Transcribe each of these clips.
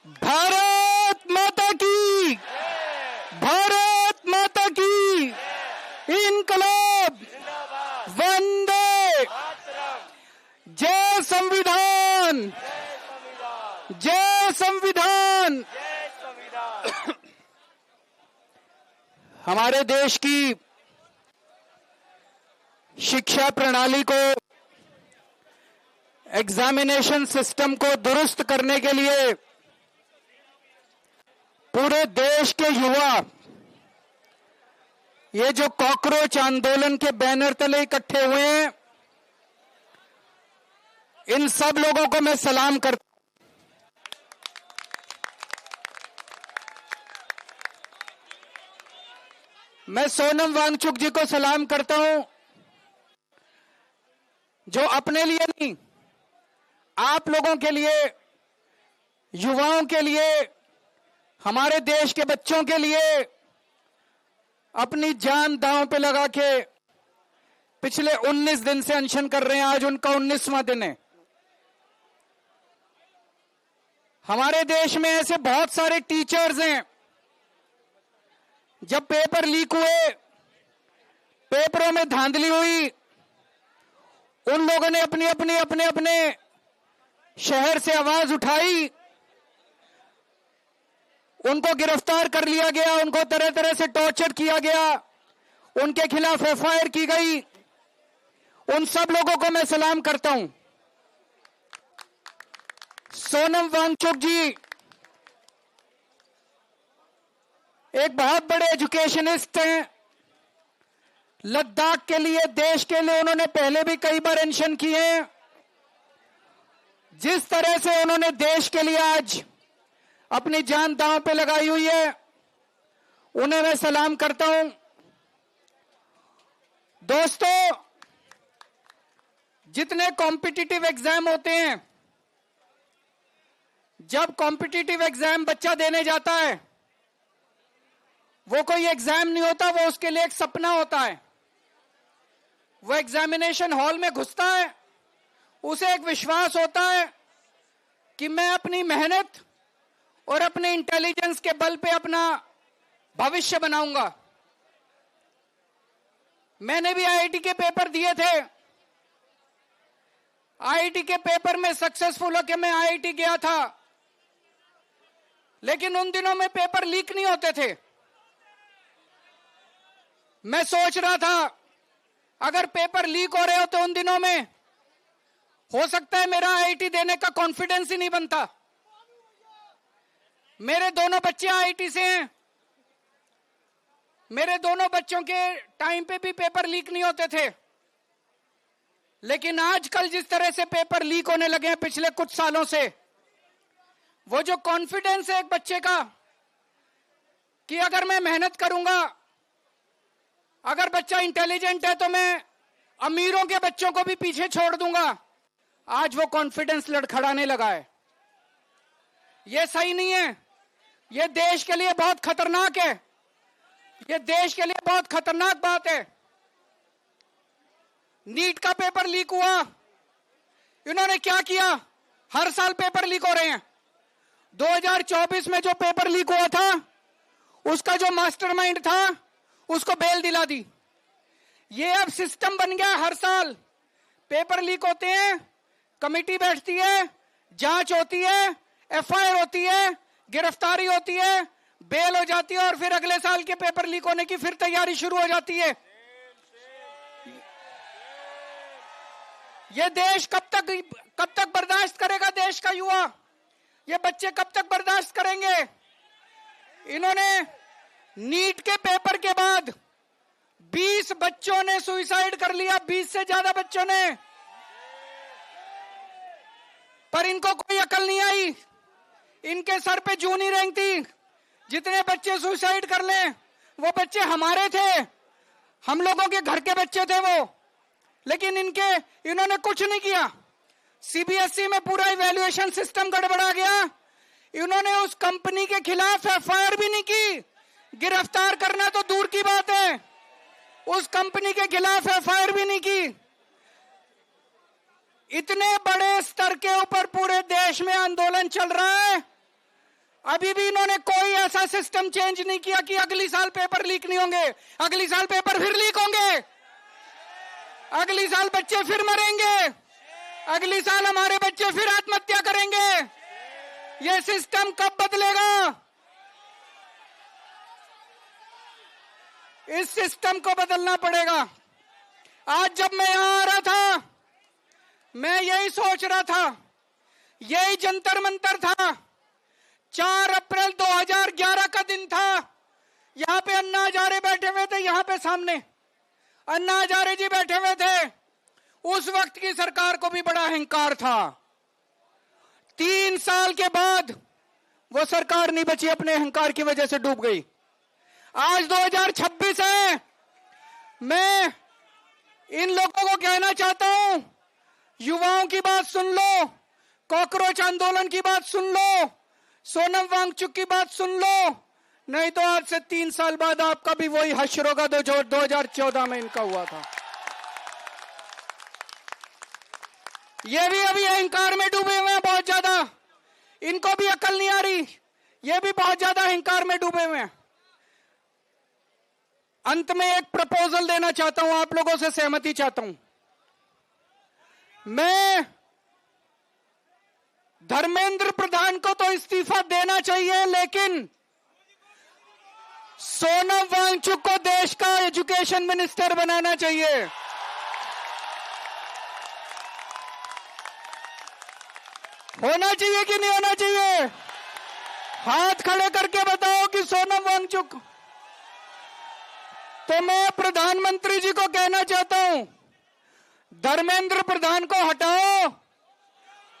भारत माता की, भारत माता की, इनकलाब, वंदे, जय संविधान, जय संविधान। हमारे देश की शिक्षा प्रणाली को, एग्जामिनेशन सिस्टम को दुरुस्त करने के लिए पूरे देश के युवा ये जो कॉकरोच आंदोलन के बैनर तले इकट्ठे हुए हैं, इन सब लोगों को मैं सलाम करता हूं। मैं सोनम वांगचुक जी को सलाम करता हूं, जो अपने लिए नहीं, आप लोगों के लिए, युवाओं के लिए, हमारे देश के बच्चों के लिए अपनी जान दांव पे लगा के पिछले 19 दिन से अनशन कर रहे हैं। आज उनका 19वां दिन है। हमारे देश में ऐसे बहुत सारे टीचर्स हैं, जब पेपर लीक हुए, पेपरों में धांधली हुई, उन लोगों ने अपने शहर से आवाज उठाई, उनको गिरफ्तार कर लिया गया, उनको तरह तरह से टॉर्चर किया गया, उनके खिलाफ एफआईआर की गई। उन सब लोगों को मैं सलाम करता हूं। सोनम वांगचुक जी एक बहुत बड़े एजुकेशनिस्ट हैं। लद्दाख के लिए, देश के लिए उन्होंने पहले भी कई बार अनशन किए हैं। जिस तरह से उन्होंने देश के लिए आज अपनी जान दांव पे लगाई हुई है, उन्हें मैं सलाम करता हूं। दोस्तों, जितने कॉम्पिटिटिव एग्जाम होते हैं, जब कॉम्पिटिटिव एग्जाम बच्चा देने जाता है, वो कोई एग्जाम नहीं होता, वो उसके लिए एक सपना होता है। वो एग्जामिनेशन हॉल में घुसता है, उसे एक विश्वास होता है कि मैं अपनी मेहनत और अपने इंटेलिजेंस के बल पे अपना भविष्य बनाऊंगा। मैंने भी आईआईटी के पेपर दिए थे। आईआईटी के पेपर में सक्सेसफुल होकर मैं आईआईटी गया था, लेकिन उन दिनों में पेपर लीक नहीं होते थे। मैं सोच रहा था, अगर पेपर लीक हो रहे होते उन दिनों में, हो सकता है मेरा आईआईटी देने का कॉन्फिडेंस ही नहीं बनता। मेरे दोनों बच्चे आईआईटी से हैं। मेरे दोनों बच्चों के टाइम पे भी पेपर लीक नहीं होते थे। लेकिन आजकल जिस तरह से पेपर लीक होने लगे हैं पिछले कुछ सालों से, वो जो कॉन्फिडेंस है एक बच्चे का कि अगर मैं मेहनत करूंगा, अगर बच्चा इंटेलिजेंट है तो मैं अमीरों के बच्चों को भी पीछे छोड़ दूंगा, आज वो कॉन्फिडेंस लड़खड़ाने लगा है। ये सही नहीं है। ये देश के लिए बहुत खतरनाक है। ये देश के लिए बहुत खतरनाक बात है। नीट का पेपर लीक हुआ, इन्होंने क्या किया? हर साल पेपर लीक हो रहे हैं। 2024 में जो पेपर लीक हुआ था, उसका जो मास्टरमाइंड था, उसको बेल दिला दी। ये अब सिस्टम बन गया। हर साल पेपर लीक होते हैं, कमेटी बैठती है, जांच होती है, एफआईआर होती है, गिरफ्तारी होती है, बेल हो जाती है, और फिर अगले साल के पेपर लीक होने की फिर तैयारी शुरू हो जाती है। ये देश कब तक बर्दाश्त करेगा? देश का युवा, ये बच्चे कब तक बर्दाश्त करेंगे? इन्होंने नीट के पेपर के बाद 20 बच्चों ने सुसाइड कर लिया, 20 से ज्यादा बच्चों ने। पर इनको कोई अकल नहीं आई, इनके सर पे जूं नहीं रेंगती। जितने बच्चे सुसाइड कर लें, वो बच्चे हमारे थे, हम लोगों के घर के बच्चे थे वो। लेकिन इन्होंने कुछ नहीं किया। सीबीएसई में पूरा इवैल्यूएशन सिस्टम गड़बड़ा गया। इन्होंने उस कंपनी के खिलाफ एफआईआर भी नहीं की। गिरफ्तार करना तो दूर की बात है, उस कंपनी के खिलाफ एफआईआर भी नहीं की। इतने बड़े स्तर के ऊपर पूरे देश में आंदोलन चल रहा है, अभी भी इन्होंने कोई ऐसा सिस्टम चेंज नहीं किया कि अगली साल पेपर लीक नहीं होंगे। अगली साल पेपर फिर लीक होंगे, अगली साल बच्चे फिर मरेंगे, अगली साल हमारे बच्चे फिर आत्महत्या करेंगे। यह सिस्टम कब बदलेगा? इस सिस्टम को बदलना पड़ेगा। आज जब मैं यहां आ रहा था, मैं यही सोच रहा था, यही जंतर मंतर था। 4 अप्रैल 2011 का दिन था। यहां पे अन्ना हजारे बैठे हुए थे, यहां पे सामने अन्ना हजारे जी बैठे हुए थे। उस वक्त की सरकार को भी बड़ा अहंकार था। 3 साल के बाद वो सरकार नहीं बची, अपने अहंकार की वजह से डूब गई। आज 2026 है। मैं इन लोगों को कहना चाहता हूं, युवाओं की बात सुन लो, कॉकरोच आंदोलन की बात सुन लो, सोनम वांगचुक की बात सुन लो, नहीं तो आज से 3 साल बाद आपका भी वही हश्र होगा जो 2014 में इनका हुआ था। ये भी अभी अहंकार में डूबे हुए हैं बहुत ज्यादा, इनको भी अकल नहीं आ रही, ये भी बहुत ज्यादा अहंकार में डूबे हुए हैं। अंत में एक प्रपोजल देना चाहता हूं, आप लोगों से सहमति चाहता हूं। मैं धर्मेंद्र प्रधान को तो इस्तीफा देना चाहिए, लेकिन सोनम वांगचुक को देश का एजुकेशन मिनिस्टर बनाना चाहिए। होना चाहिए कि नहीं होना चाहिए? हाथ खड़े करके बताओ कि सोनम वांगचुक। तो मैं प्रधानमंत्री जी को कहना चाहता हूं, धर्मेंद्र प्रधान को हटाओ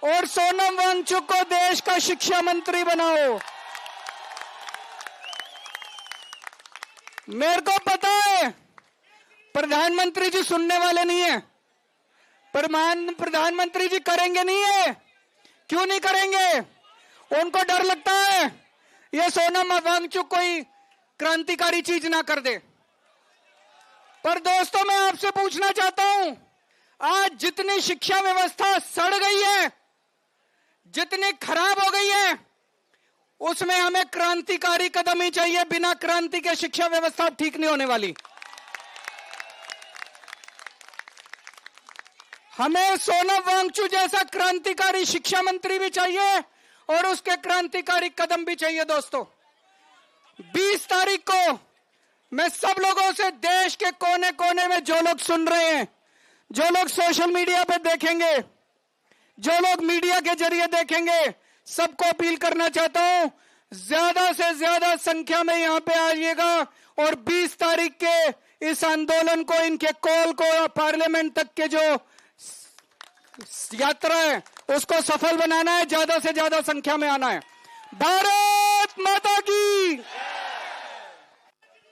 और सोनम वांगचुक को देश का शिक्षा मंत्री बनाओ। मेरे को पता है प्रधानमंत्री जी सुनने वाले नहीं है, प्रधानमंत्री जी करेंगे नहीं है। क्यों नहीं करेंगे? उनको डर लगता है ये सोनम वांगचुक कोई क्रांतिकारी चीज ना कर दे। पर दोस्तों, मैं आपसे पूछना चाहता हूं, आज जितनी शिक्षा व्यवस्था सड़ गई है, जितनी खराब हो गई है, उसमें हमें क्रांतिकारी कदम ही चाहिए। बिना क्रांति के शिक्षा व्यवस्था ठीक नहीं होने वाली। हमें सोनम वांगचुक जैसा क्रांतिकारी शिक्षा मंत्री भी चाहिए और उसके क्रांतिकारी कदम भी चाहिए। दोस्तों, 20 तारीख को मैं सब लोगों से, देश के कोने कोने में जो लोग सुन रहे हैं, जो लोग सोशल मीडिया पे देखेंगे, जो लोग मीडिया के जरिए देखेंगे, सबको अपील करना चाहता हूं, ज्यादा से ज्यादा संख्या में यहां पे आइएगा और 20 तारीख के इस आंदोलन को, इनके कॉल को, पार्लियामेंट तक के जो यात्रा है उसको सफल बनाना है। ज्यादा से ज्यादा संख्या में आना है। भारत माता की।